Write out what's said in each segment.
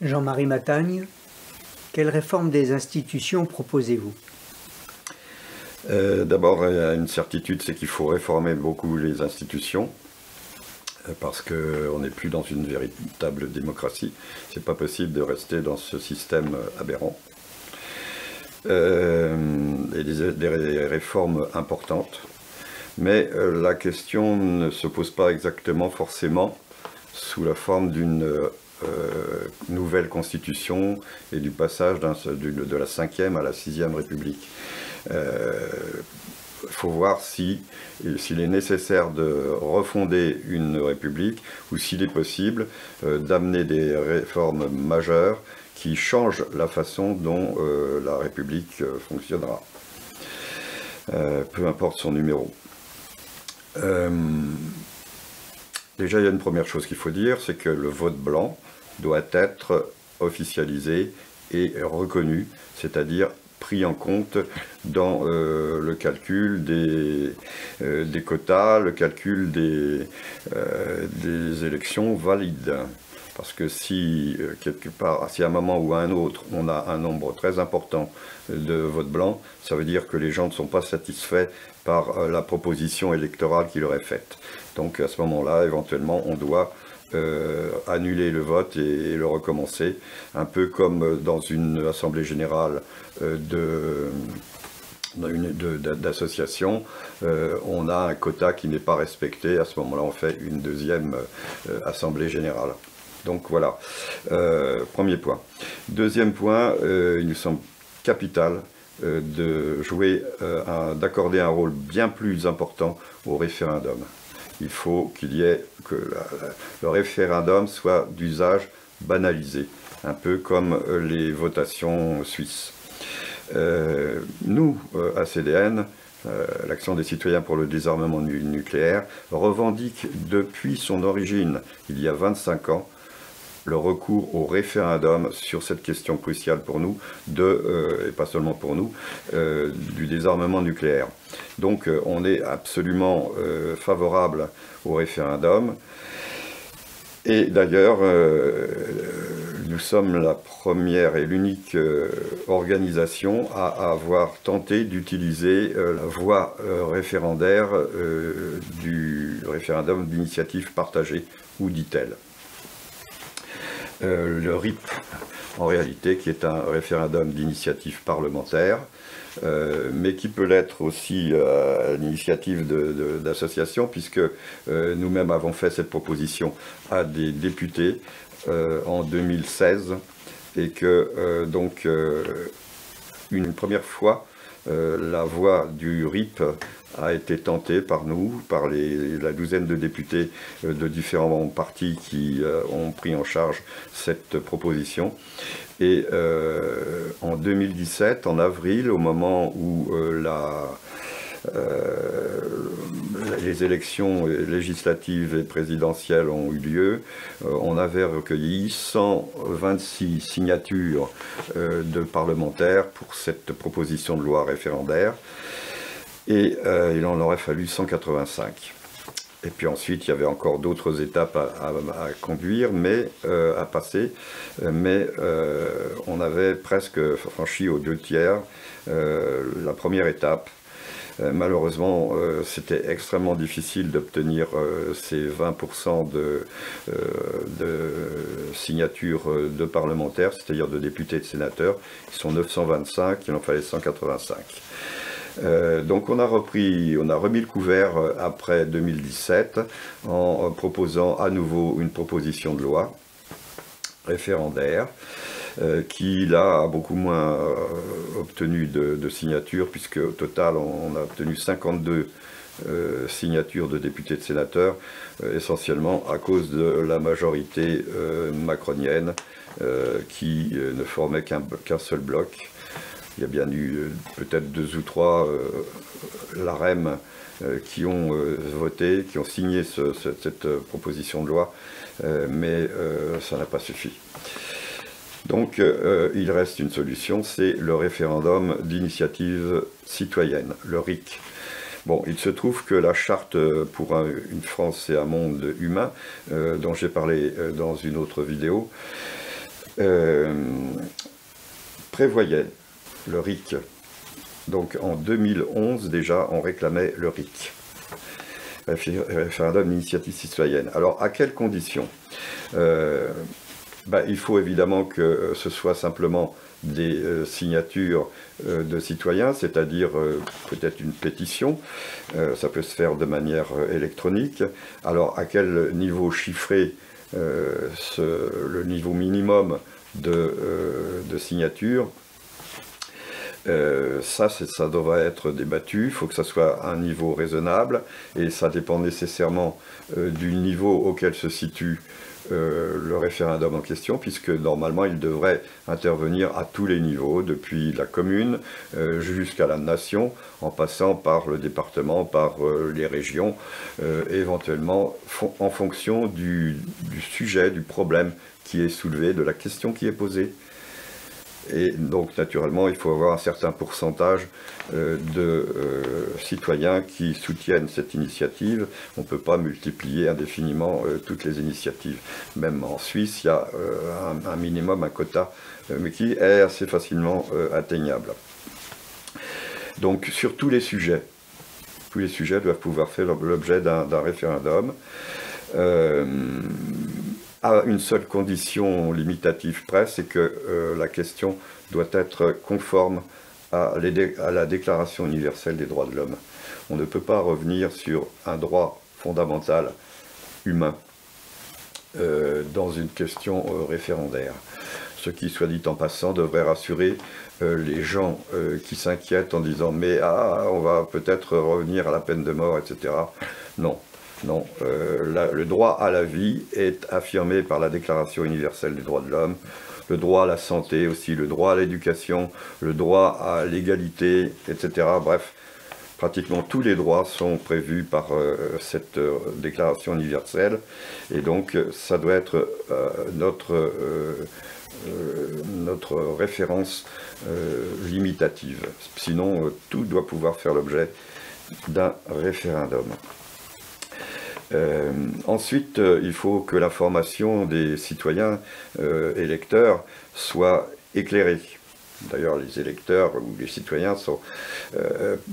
Jean-Marie Matagne, quelle réforme des institutions proposez-vous? D'abord, il y a une certitude, c'est qu'il faut réformer beaucoup les institutions, parce qu'on n'est plus dans une véritable démocratie. C'est pas possible de rester dans ce système aberrant. Et des réformes importantes. Mais la question ne se pose pas exactement forcément sous la forme d'une nouvelle constitution et du passage de la 5e à la 6e République. Il faut voir s'il est nécessaire de refonder une république ou s'il est possible d'amener des réformes majeures qui changent la façon dont la république fonctionnera, peu importe son numéro. Déjà, il y a une première chose qu'il faut dire, c'est que le vote blanc doit être officialisé et reconnu, c'est-à-dire pris en compte dans le calcul des quotas, le calcul des élections valides. Parce que si, quelque part, si à un moment ou à un autre, on a un nombre très important de votes blancs, ça veut dire que les gens ne sont pas satisfaits par la proposition électorale qui leur est faite. Donc à ce moment-là, éventuellement, on doit annuler le vote et le recommencer, un peu comme dans une assemblée générale d'association, on a un quota qui n'est pas respecté. À ce moment-là, on fait une deuxième assemblée générale. Donc voilà, premier point. Deuxième point, il nous semble capital d'accorder un rôle bien plus important au référendum. Il faut que le référendum soit d'usage banalisé, un peu comme les votations suisses. Nous, ACDN, l'Action des citoyens pour le désarmement nucléaire, revendique depuis son origine, il y a 25 ans, le recours au référendum sur cette question cruciale pour nous, et pas seulement pour nous, du désarmement nucléaire. Donc on est absolument favorable au référendum. Et d'ailleurs, nous sommes la première et l'unique organisation à avoir tenté d'utiliser la voie référendaire du référendum d'initiative partagée, ou DITEL. Le RIP, en réalité, qui est un référendum d'initiative parlementaire, mais qui peut l'être aussi à l'initiative d'associations, puisque nous-mêmes avons fait cette proposition à des députés en 2016, et que donc une première fois, la voie du RIP a été tentée par nous, par la douzaine de députés de différents partis qui ont pris en charge cette proposition. Et en 2017, en avril, au moment où les élections législatives et présidentielles ont eu lieu, on avait recueilli 126 signatures de parlementaires pour cette proposition de loi référendaire, et il en aurait fallu 185. Et puis ensuite, il y avait encore d'autres étapes à conduire, à passer, mais on avait presque franchi aux 2/3 la première étape. Malheureusement, c'était extrêmement difficile d'obtenir ces 20% de signatures de parlementaires, c'est-à-dire de députés et de sénateurs. Ils sont 925, il en fallait 185. Donc on a remis le couvert après 2017 en proposant à nouveau une proposition de loi référendaire qui là a beaucoup moins obtenu de signatures, puisque au total on a obtenu 52 signatures de députés et de sénateurs, essentiellement à cause de la majorité macronienne qui ne formait qu'un seul bloc. Il y a bien eu peut-être 2 ou 3 LAREM qui ont voté, qui ont signé cette proposition de loi, mais ça n'a pas suffi. Donc il reste une solution, c'est le référendum d'initiative citoyenne, le RIC. Bon, il se trouve que la charte pour une France et un monde humain, dont j'ai parlé dans une autre vidéo, prévoyait le RIC. Donc en 2011 déjà, on réclamait le RIC, référendum d'initiative citoyenne. Alors à quelles conditions? Il faut évidemment que ce soit simplement des signatures de citoyens, c'est-à-dire peut-être une pétition. Ça peut se faire de manière électronique. Alors à quel niveau chiffré le niveau minimum de signature? Ça devrait être débattu, il faut que ça soit un niveau raisonnable, et ça dépend nécessairement du niveau auquel se situe le référendum en question, puisque normalement il devrait intervenir à tous les niveaux, depuis la commune jusqu'à la nation, en passant par le département, par les régions, éventuellement en fonction du sujet, du problème qui est soulevé, de la question qui est posée. Et donc, naturellement, il faut avoir un certain pourcentage de citoyens qui soutiennent cette initiative. On ne peut pas multiplier indéfiniment toutes les initiatives. Même en Suisse, il y a un minimum, un quota, mais qui est assez facilement atteignable. Donc, sur tous les sujets doivent pouvoir faire l'objet d'un référendum. À une seule condition limitative près, c'est que la question doit être conforme à la Déclaration universelle des droits de l'homme. On ne peut pas revenir sur un droit fondamental humain dans une question référendaire. Ce qui, soit dit en passant, devrait rassurer les gens qui s'inquiètent en disant « mais on va peut-être revenir à la peine de mort, etc. » Non. Non, le droit à la vie est affirmé par la Déclaration universelle des droits de l'homme, le droit à la santé aussi, le droit à l'éducation, le droit à l'égalité, etc. Bref, pratiquement tous les droits sont prévus par cette Déclaration universelle, et donc ça doit être notre référence limitative. Sinon, tout doit pouvoir faire l'objet d'un référendum. Ensuite, il faut que l'information des citoyens électeurs soit éclairée. D'ailleurs, les électeurs ou les citoyens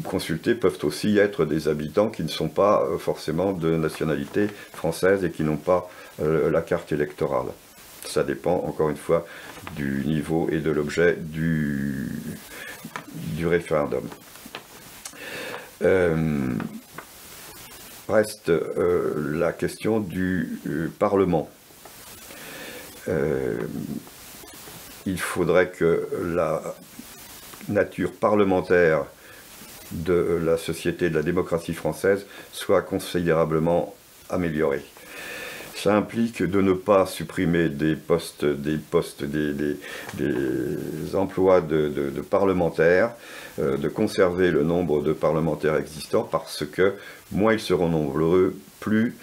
consultés peuvent aussi être des habitants qui ne sont pas forcément de nationalité française et qui n'ont pas la carte électorale. Ça dépend, encore une fois, du niveau et de l'objet du référendum. Reste la question du Parlement. Il faudrait que la nature parlementaire de la société de la démocratie française soit considérablement améliorée. Ça implique de ne pas supprimer des emplois de parlementaires, de conserver le nombre de parlementaires existants, parce que moins ils seront nombreux, plus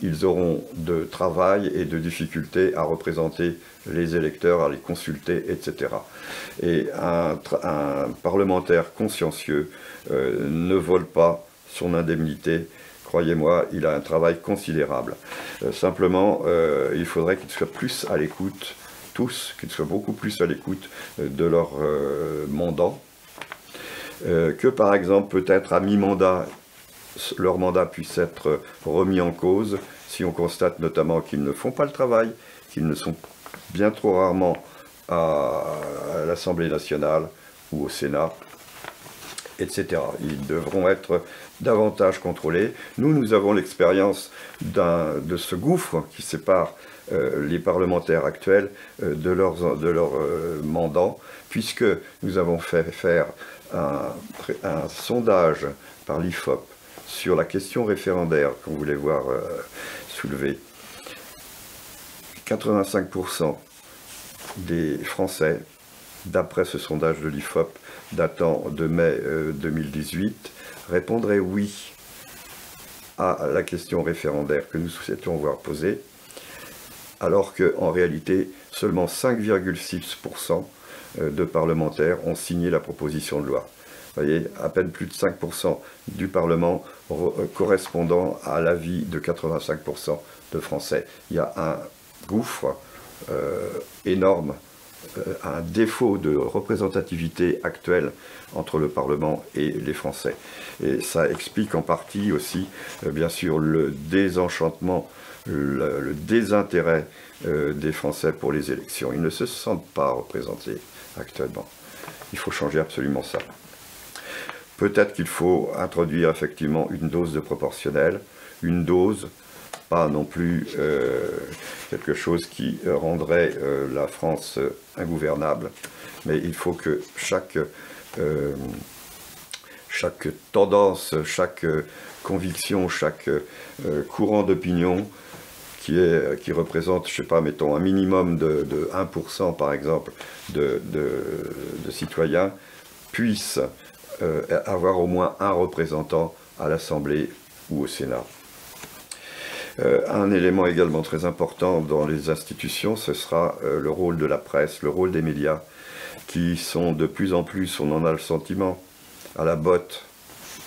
ils auront de travail et de difficultés à représenter les électeurs, à les consulter, etc. Et un parlementaire consciencieux ne vole pas son indemnité. Croyez-moi, il a un travail considérable. Simplement, il faudrait qu'ils soient plus à l'écoute, tous, qu'ils soient beaucoup plus à l'écoute de leurs mandants, que par exemple, peut-être à mi-mandat, leur mandat puisse être remis en cause, si on constate notamment qu'ils ne font pas le travail, qu'ils ne sont bien trop rarement à l'Assemblée nationale ou au Sénat, etc. Ils devront être davantage contrôlés. Nous avons l'expérience de ce gouffre qui sépare les parlementaires actuels de leurs mandants, puisque nous avons fait faire un sondage par l'IFOP sur la question référendaire qu'on voulait voir soulevée. 85% des Français, d'après ce sondage de l'IFOP datant de mai 2018, répondraient oui à la question référendaire que nous souhaitions voir posée, alors qu'en réalité, seulement 5,6% de parlementaires ont signé la proposition de loi. Vous voyez, à peine plus de 5% du Parlement correspondant à l'avis de 85% de Français. Il y a un gouffre énorme, un défaut de représentativité actuelle entre le Parlement et les Français. Et ça explique en partie aussi, bien sûr, le désenchantement, le désintérêt des Français pour les élections. Ils ne se sentent pas représentés actuellement. Il faut changer absolument ça. Peut-être qu'il faut introduire effectivement une dose de proportionnel, une dose, pas non plus quelque chose qui rendrait la France ingouvernable, mais il faut que chaque tendance, chaque conviction, chaque courant d'opinion qui représente, je sais pas, mettons un minimum de 1% par exemple de citoyens, puisse avoir au moins un représentant à l'Assemblée ou au Sénat. Un élément également très important dans les institutions, ce sera le rôle de la presse, le rôle des médias, qui sont de plus en plus, on en a le sentiment, à la botte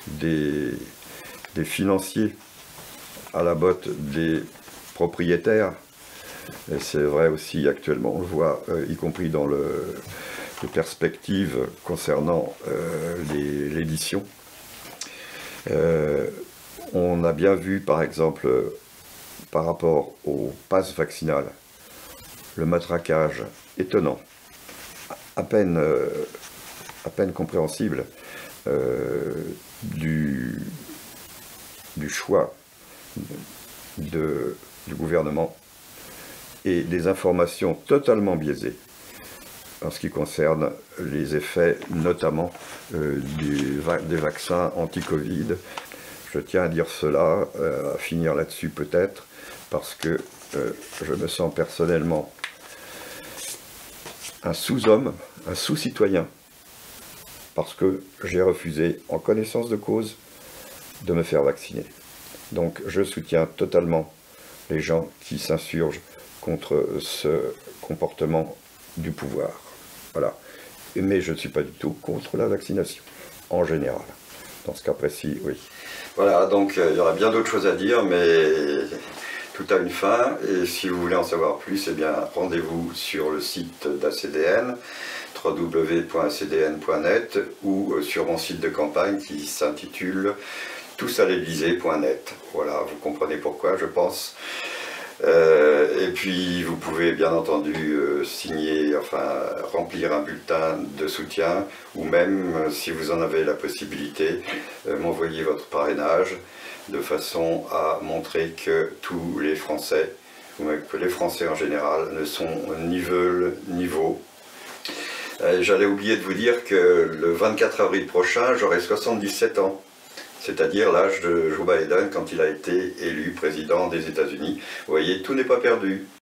des financiers, à la botte des propriétaires. Et c'est vrai aussi actuellement, on le voit, y compris dans les perspectives concernant l'édition. On a bien vu, par exemple, par rapport au pass vaccinal, le matraquage étonnant, à peine compréhensible du choix du gouvernement et des informations totalement biaisées en ce qui concerne les effets notamment des vaccins anti-Covid. Je tiens à dire cela, à finir là-dessus peut-être, parce que je me sens personnellement un sous-homme, un sous-citoyen, parce que j'ai refusé, en connaissance de cause, de me faire vacciner. Donc je soutiens totalement les gens qui s'insurgent contre ce comportement du pouvoir. Voilà. Mais je ne suis pas du tout contre la vaccination, en général. Dans ce cas précis, oui. Voilà, donc il y aura bien d'autres choses à dire, mais tout a une fin. Et si vous voulez en savoir plus, eh bien, rendez-vous sur le site d'ACDN, www.acdn.net, ou sur mon site de campagne qui s'intitule tousalélysée.net. Voilà, vous comprenez pourquoi, je pense. Et puis vous pouvez bien entendu signer, enfin remplir un bulletin de soutien, ou même, si vous en avez la possibilité, m'envoyer votre parrainage, de façon à montrer que tous les Français, ou même que les Français en général, ne sont ni veulent ni vaut. J'allais oublier de vous dire que le 24 avril prochain, j'aurai 77 ans. C'est-à-dire l'âge de Joe Biden quand il a été élu président des États-Unis. Vous voyez, tout n'est pas perdu.